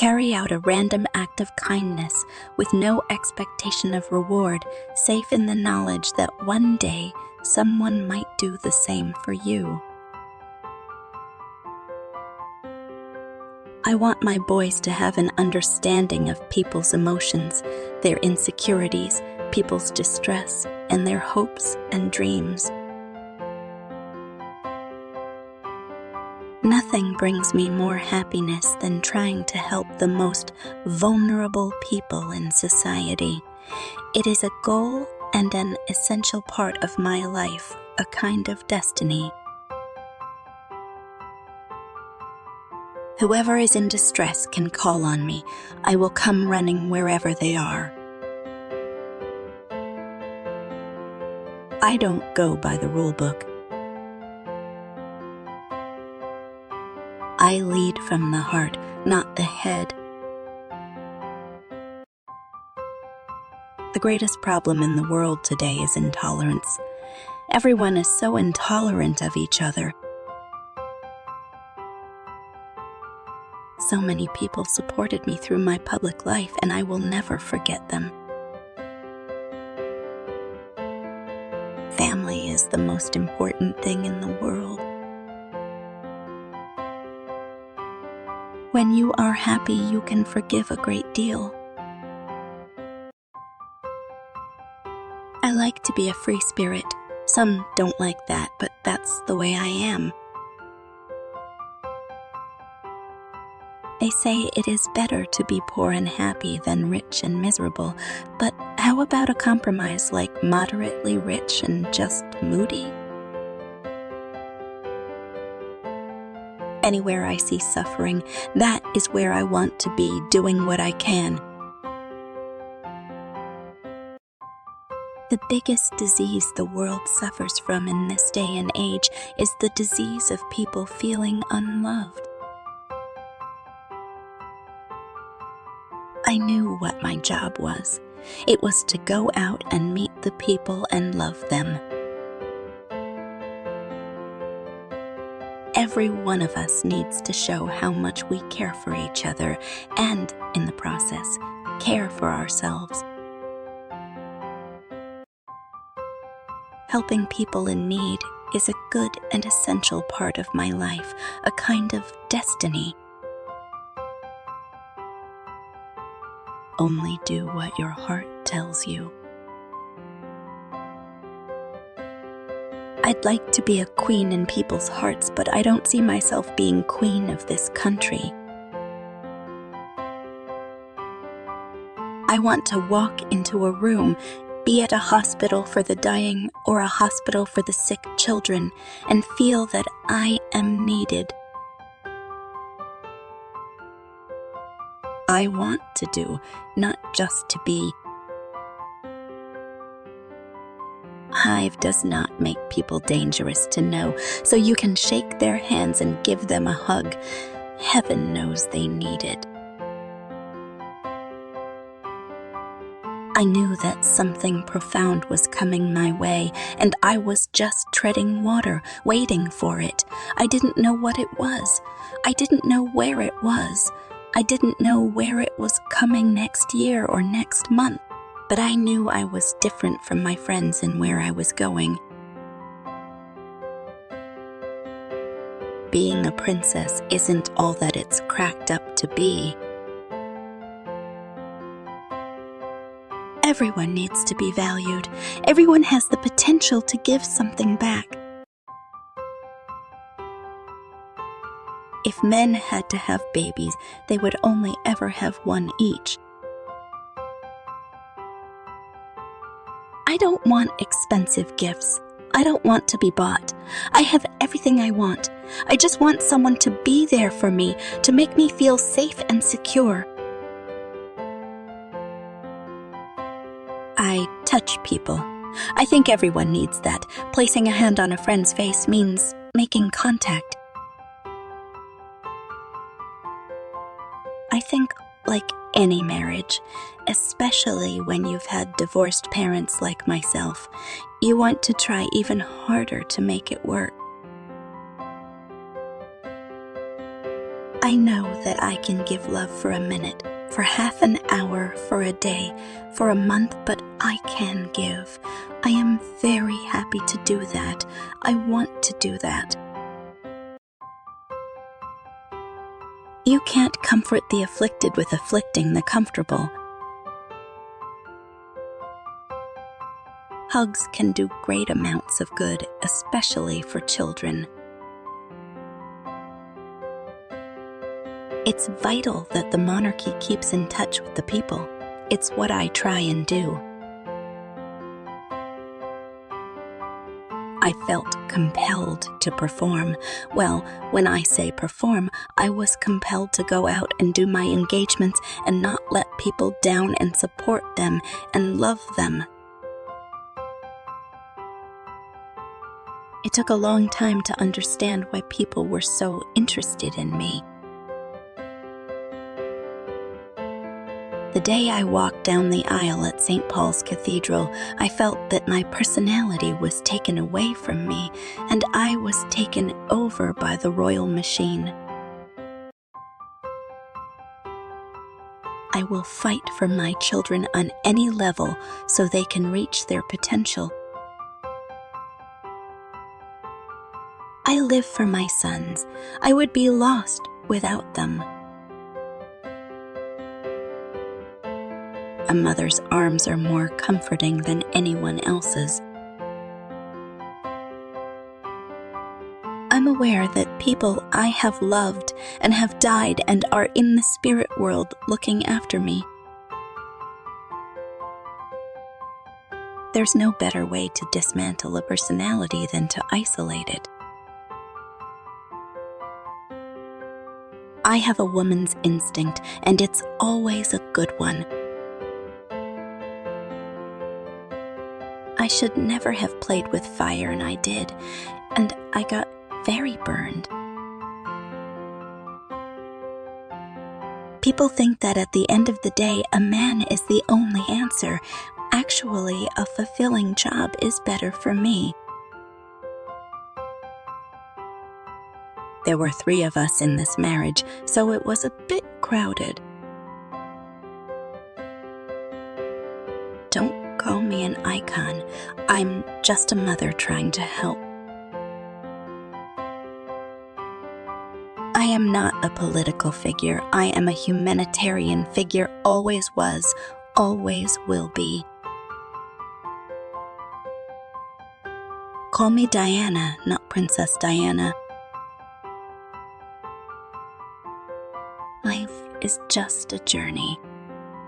carry out a random act of kindness with no expectation of reward, safe in the knowledge that one day someone might do the same for you. I want my boys to have an understanding of people's emotions, their insecurities, people's distress, and their hopes and dreams. Nothing brings me more happiness than trying to help the most vulnerable people in society. It is a goal and an essential part of my life, a kind of destiny. Whoever is in distress can call on me. I will come running wherever they are. I don't go by the rule book. I lead from the heart, not the head. The greatest problem in the world today is intolerance. Everyone is so intolerant of each other. So many people supported me through my public life, and I will never forget them. Family is the most important thing in the world. When you are happy, you can forgive a great deal. I like to be a free spirit. Some don't like that, but that's the way I am. They say it is better to be poor and happy than rich and miserable, but how about a compromise like moderately rich and just moody? Anywhere I see suffering, that is where I want to be, doing what I can. The biggest disease the world suffers from in this day and age is the disease of people feeling unloved. I knew what my job was. It was to go out and meet the people and love them. Every one of us needs to show how much we care for each other and, in the process, care for ourselves. Helping people in need is a good and essential part of my life, a kind of destiny. Only do what your heart tells you. I'd like to be a queen in people's hearts, but I don't see myself being queen of this country. I want to walk into a room, be at a hospital for the dying or a hospital for the sick children, and feel that I am needed. I want to do, not just to be. Hive does not make people dangerous to know, so you can shake their hands and give them a hug. Heaven knows they need it. I knew that something profound was coming my way, and I was just treading water, waiting for it. I didn't know what it was. I didn't know where it was. I didn't know where it was coming next year or next month, but I knew I was different from my friends and where I was going. Being a princess isn't all that it's cracked up to be. Everyone needs to be valued. Everyone has the potential to give something back. If men had to have babies, they would only ever have one each. I don't want expensive gifts. I don't want to be bought. I have everything I want. I just want someone to be there for me, to make me feel safe and secure. I touch people. I think everyone needs that. Placing a hand on a friend's face means making contact. I think, like any marriage, especially when you've had divorced parents like myself, you want to try even harder to make it work. I I know that I can give love for a minute, for half an hour, for a day, for a month, but I can give. I am very happy to do that. I want to do that. You can't comfort the afflicted with afflicting the comfortable. Hugs can do great amounts of good, especially for children. It's vital that the monarchy keeps in touch with the people. It's what I try and do. I felt compelled to perform. Well, when I say perform, I was compelled to go out and do my engagements and not let people down and support them and love them. It took a long time to understand why people were so interested in me. The day I walked down the aisle at St. Paul's Cathedral, I felt that my personality was taken away from me, and I was taken over by the royal machine. I will fight for my children on any level so they can reach their potential. I live for my sons. I would be lost without them. A mother's arms are more comforting than anyone else's. I'm aware that people I have loved and have died and are in the spirit world looking after me. There's no better way to dismantle a personality than to isolate it. I have a woman's instinct, and it's always a good one. I should never have played with fire, and I did, and I got very burned. People think that at the end of the day, a man is the only answer. Actually, a fulfilling job is better for me. There were 3 of us in this marriage, so it was a bit crowded. Don't call me an icon. I'm just a mother trying to help. I am not a political figure. I am a humanitarian figure, always was, always will be. Call me Diana, not Princess Diana. Life is just a journey.